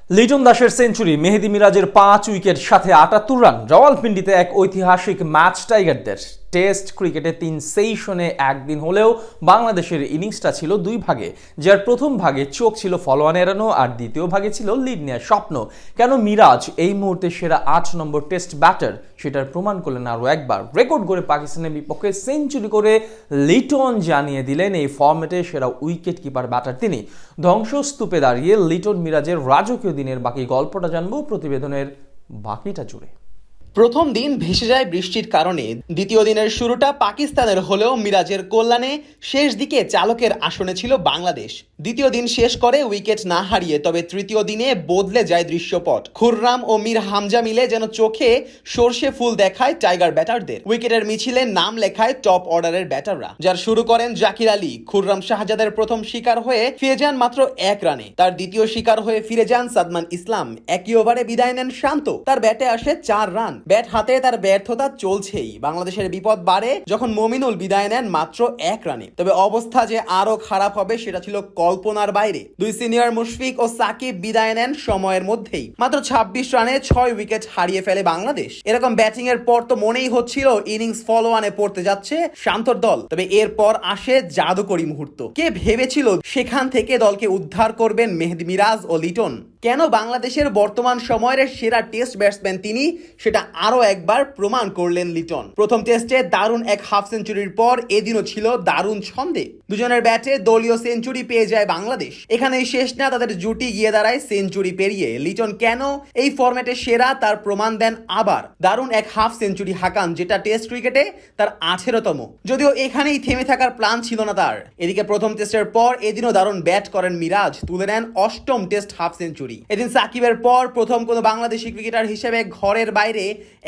লিটন দাসের সেঞ্চুরি, মেহেদী মিরাজের 5 উইকেট, সাথে 78 রান। রাওয়ালপিন্ডিতে এক ঐতিহাসিক ম্যাচ টাইগারদের। টেস্ট ক্রিকেটে 3 সেশনে একদিন হলেও বাংলাদেশের ইনিংসটা ছিল 2 ভাগে, যার প্রথম ভাগে চোখ ছিল ফলোয়ান এড়ানো আর দ্বিতীয় ভাগে ছিল লিড নেওয়ার স্বপ্ন। কেন মিরাজ এই মুহূর্তে সেরা 8 নম্বর টেস্ট ব্যাটার সেটার প্রমাণ করলেন আরও একবার। রেকর্ড করে পাকিস্তানের বিপক্ষে সেঞ্চুরি করে লিটন জানিয়ে দিলেন এই ফর্মেটে সেরা উইকেট কিপার ব্যাটার তিনি। ধ্বংসস্তূপে দাঁড়িয়ে লিটন মিরাজের রাজকীয় দিনের বাকি গল্পটা জানবো প্রতিবেদনের বাকিটা জুড়ে। প্রথম দিন ভেসে যায় বৃষ্টির কারণে। দ্বিতীয় দিনের শুরুটা পাকিস্তানের হলেও মিরাজের কল্যাণে শেষ দিকে চালকের আসনে ছিল বাংলাদেশ। দ্বিতীয় দিন শেষ করে উইকেট না হারিয়ে, তবে তৃতীয় দিনে বদলে যায় দৃশ্যপট। খুররাম ও মীর হামজা মিলে যেন চোখে সর্ষে ফুল দেখায় টাইগার ব্যাটারদের। উইকেটের মিছিলে নাম লেখায় টপ অর্ডারের ব্যাটাররা, যার শুরু করেন জাকির আলী। খুররাম শাহজাদের প্রথম শিকার হয়ে ফিরে যান মাত্র 1 রানে। তার দ্বিতীয় শিকার হয়ে ফিরে যান সাদমান ইসলাম। একই ওভারে বিদায় নেন শান্ত। তার ব্যাটে আসে 4 রান। ব্যাট হাতে তার ব্যর্থতা চলছেই। বাংলাদেশের বিপদ বাড়ে যখন মমিনুল বিদায় নেন মাত্র 1 রানে। তবে অবস্থা যে আরো খারাপ হবে সেটা ছিল কল্পনার বাইরে। 2 সিনিয়র মুশফিক ও সাকিব বিদায় নেন সময়ের মধ্যেই। মাত্র 26 রানে 6 উইকেট হারিয়ে ফেলে বাংলাদেশ। এরকম ব্যাটিং এর পর তো মনেই হচ্ছিল ইনিংস ফলোয়ানে পড়তে যাচ্ছে শান্তর দল। তবে এরপর আসে জাদুকরী মুহূর্ত। কে ভেবেছিল সেখান থেকে দলকে উদ্ধার করবেন মেহেদী মিরাজ ও লিটন? কেন বাংলাদেশের বর্তমান সময়ের সেরা টেস্ট ব্যাটসম্যান তিনি, সেটা আরো একবার প্রমাণ করলেন লিটন। প্রথম টেস্টে দারুণ এক হাফ সেঞ্চুরির পর এদিনও ছিল দারুণ ছন্দে। দুজনের ব্যাটে দলীয় সেঞ্চুরি পেয়ে যায় বাংলাদেশ। এখানেই শেষ না, তাদের জুটি গিয়ে দাঁড়ায় সেঞ্চুরি পেরিয়ে। লিটন কেন এই ফরম্যাটে সেরা তার প্রমাণ দেন আবার। দারুণ এক হাফ সেঞ্চুরি হাঁকান, যেটা টেস্ট ক্রিকেটে তার 18তম। যদিও এখানেই থেমে থাকার প্ল্যান ছিল না তার। এদিকে প্রথম টেস্টের পর এদিনও দারুণ ব্যাট করেন মিরাজ, তুলে নেন 8ম টেস্ট হাফ সেঞ্চুরি। এদিন সাকিবের পর প্রথম কোন বাংলাদেশি ক্রিকেটার হিসেবে ঘরের বাইরে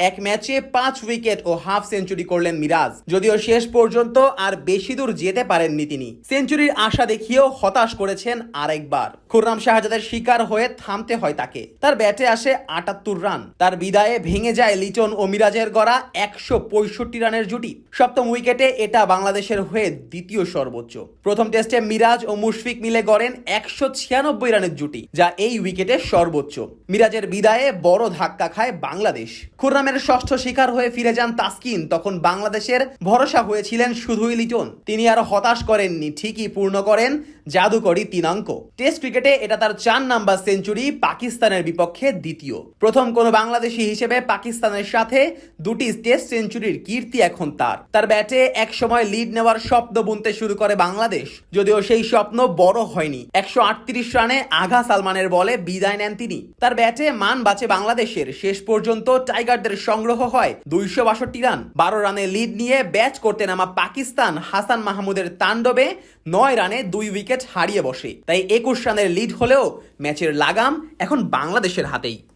এক ম্যাচে 5 উইকেট ও হাফ সেঞ্চুরি করলেন মিরাজ। যদিও শেষ পর্যন্ত আর বেশি দূর যেতে পারেননি তিনি। সেঞ্চুরির আশা দেখিয়েও হতাশ করেছেন আরেকবার। খুররাম শাহজাদের শিকার হয়ে থামতে হয় তাকে। তার ব্যাটে আসে 78 রান। তার বিদায়ে ভেঙে যায় লিটন ও মিরাজের গড়া 165 রানের জুটি। 7ম উইকেটে এটা বাংলাদেশের হয়ে দ্বিতীয় সর্বোচ্চ। প্রথম টেস্টে মিরাজ ও মুশফিক মিলে গড়েন 196 রানের জুটি, যা এই উইকেটে সর্বোচ্চ। মিরাজের বিদায়ে বড় ধাক্কা খায় বাংলাদেশ। খুররামের ষষ্ঠ শিকার হয়ে ফিরে যান তাসকিন। তখন বাংলাদেশের ভরসা হয়েছিলেন শুধুই লিটন। তিনি আর হতাশ করেননি, ঠিকই পূর্ণ করেন জাদুকরী 3 অঙ্ক। টেস্ট ক্রিকেটে এটা তার 4 নাম্বার সেঞ্চুরি, পাকিস্তানের বিপক্ষে দ্বিতীয়। প্রথম কোন বাংলাদেশি হিসেবে পাকিস্তানের সাথে 2টি টেস্ট সেঞ্চুরির কীর্তি এখন তার। তার ব্যাটে এক সময় লিড নেওয়ার স্বপ্ন বুনতে শুরু করে বাংলাদেশ। যদিও সেই স্বপ্ন বড় হয়নি। 138 রানে আগা সালমানের বলে বিদায় নেন তিনি। তার ব্যাটে মান বাঁচে বাংলাদেশের। শেষ পর্যন্ত টাইগারদের সংগ্রহ হয় 262 রান। 12 রানে লিড নিয়ে ব্যাট করতে নামা পাকিস্তান হাসান মাহমুদের তাণ্ডবে 9 রানে 2 উইকেট হারিয়ে বসে। তাই 21 রানের লিড হলেও ম্যাচের লাগাম এখন বাংলাদেশের হাতেই।